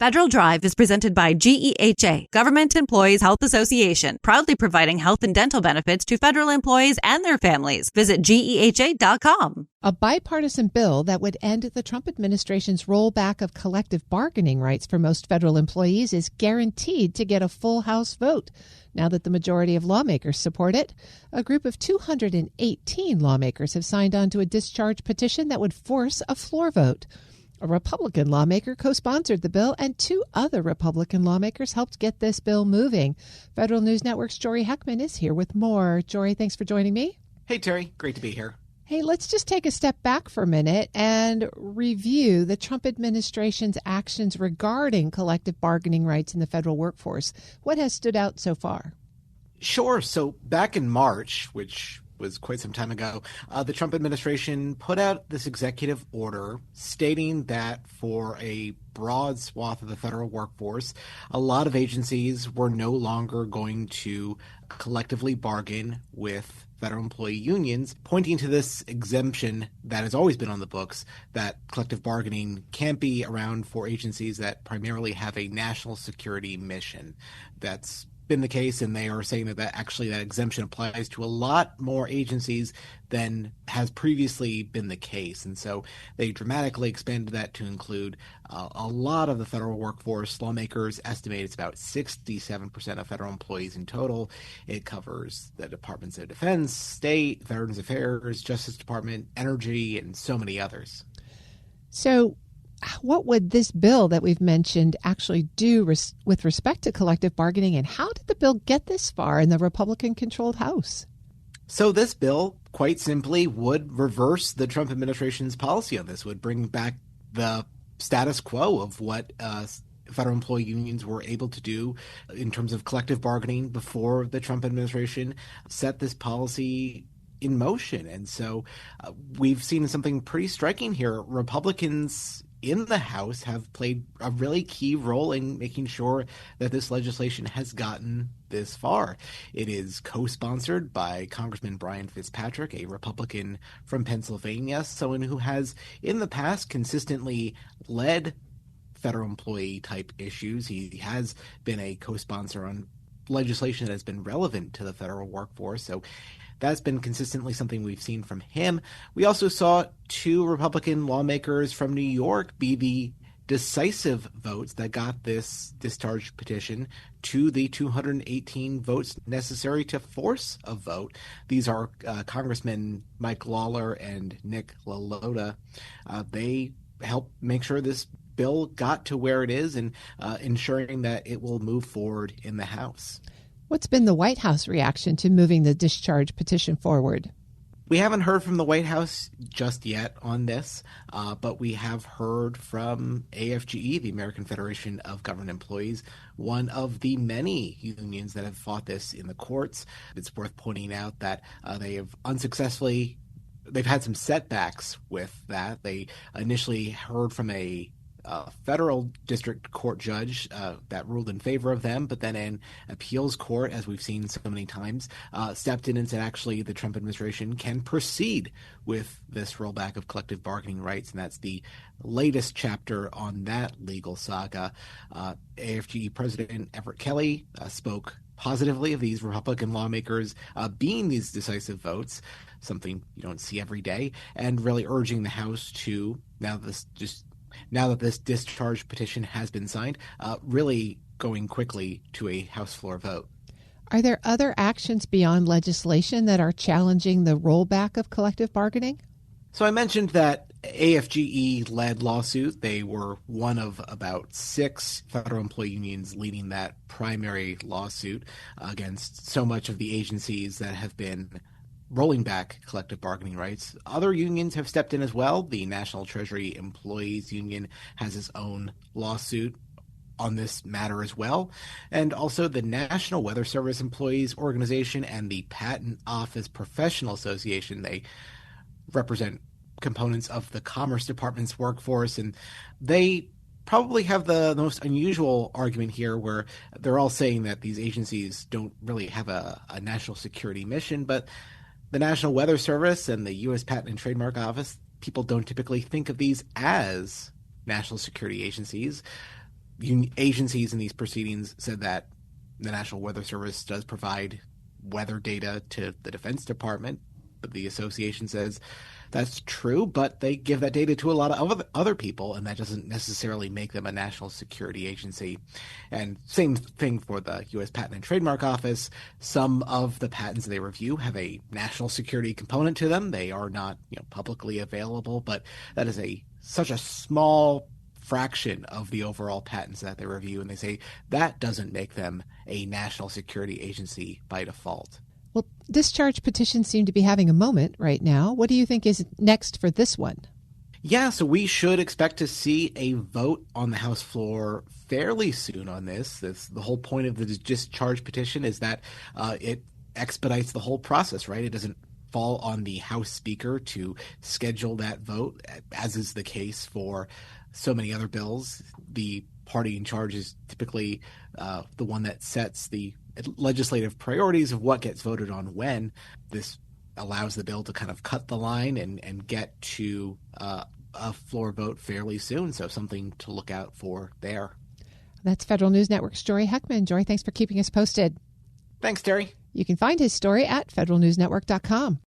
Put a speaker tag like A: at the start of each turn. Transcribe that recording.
A: Federal Drive is presented by GEHA, Government Employees Health Association, proudly providing health and dental benefits to federal employees and their families. Visit GEHA.com.
B: A bipartisan bill that would end the Trump administration's rollback of collective bargaining rights for most federal employees is guaranteed to get a full House vote. Now that the majority of lawmakers support it, a group of 218 lawmakers have signed on to a discharge petition that would force a floor vote. A Republican lawmaker co-sponsored the bill, and two other Republican lawmakers helped get this bill moving. Federal News Network's Jory Heckman is here with more. Jory, thanks for joining me.
C: Hey, Terry. Great to be here.
B: Hey, let's just take a step back for a minute and review the Trump administration's actions regarding collective bargaining rights in the federal workforce. What has stood out so far?
C: Sure. So back in March, which was quite some time ago, the Trump administration put out this executive order stating that for a broad swath of the federal workforce, a lot of agencies were no longer going to collectively bargain with federal employee unions, pointing to this exemption that has always been on the books, that collective bargaining can't be around for agencies that primarily have a national security mission. That's been the case, and they are saying that actually that exemption applies to a lot more agencies than has previously been the case. And so they dramatically expanded that to include a lot of the federal workforce. Lawmakers estimate it's about 67% of federal employees in total. It covers the Departments of Defense, State, Veterans Affairs, Justice Department, Energy, and so many others.
B: So what would this bill that we've mentioned actually do with respect to collective bargaining, and how did the bill get this far in the Republican-controlled House?
C: So this bill, quite simply, would reverse the Trump administration's policy on this, would bring back the status quo of what federal employee unions were able to do in terms of collective bargaining before the Trump administration set this policy in motion. And so we've seen something pretty striking here. Republicans in the House have played a really key role in making sure that this legislation has gotten this far. It is co-sponsored by Congressman Brian Fitzpatrick, a Republican from Pennsylvania, someone who has in the past consistently led federal employee type issues. He has been a co-sponsor on legislation that has been relevant to the federal workforce. So that's been consistently something we've seen from him. We also saw two Republican lawmakers from New York be the decisive votes that got this discharge petition to the 218 votes necessary to force a vote. These are Congressmen Mike Lawler and Nick LaLota. They helped make sure this bill got to where it is and ensuring that it will move forward in the House.
B: What's been the White House reaction to moving the discharge petition forward?
C: We haven't heard from the White House just yet on this, but we have heard from AFGE, the American Federation of Government Employees, one of the many unions that have fought this in the courts. It's worth pointing out that they've had some setbacks with that. They initially heard from a federal district court judge that ruled in favor of them, but then an appeals court, as we've seen so many times, stepped in and said actually the Trump administration can proceed with this rollback of collective bargaining rights, and that's the latest chapter on that legal saga. AFGE President Everett Kelly spoke positively of these Republican lawmakers being these decisive votes, something you don't see every day, and really urging the House to, now that this discharge petition has been signed, really going quickly to a House floor vote.
B: Are there other actions beyond legislation that are challenging the rollback of collective bargaining?
C: So I mentioned that AFGE-led lawsuit. They were one of about 6 federal employee unions leading that primary lawsuit against so much of the agencies that have been rolling back collective bargaining rights. Other unions have stepped in as well. The National Treasury Employees Union has its own lawsuit on this matter as well. And also the National Weather Service Employees Organization and the Patent Office Professional Association. They represent components of the Commerce Department's workforce, and they probably have the most unusual argument here, where they're all saying that these agencies don't really have a national security mission, but the National Weather Service and the U.S. Patent and Trademark Office, people don't typically think of these as national security agencies. agencies in these proceedings said that the National Weather Service does provide weather data to the Defense Department. But the association says that's true, but they give that data to a lot of other people, and that doesn't necessarily make them a national security agency. And same thing for the U.S. Patent and Trademark Office. Some of the patents they review have a national security component to them. They are not, publicly available, but that is such a small fraction of the overall patents that they review, and they say that doesn't make them a national security agency by default.
B: Well, discharge petitions seem to be having a moment right now. What do you think is next for this one?
C: Yeah, so we should expect to see a vote on the House floor fairly soon on this. The whole point of the discharge petition is that it expedites the whole process, right? It doesn't fall on the House Speaker to schedule that vote, as is the case for so many other bills. The party in charge is typically the one that sets the legislative priorities of what gets voted on when. This allows the bill to kind of cut the line and get to a floor vote fairly soon. So something to look out for there.
B: That's Federal News Network's Jory Heckman. Jory, thanks for keeping us posted.
C: Thanks, Terry.
B: You can find his story at federalnewsnetwork.com.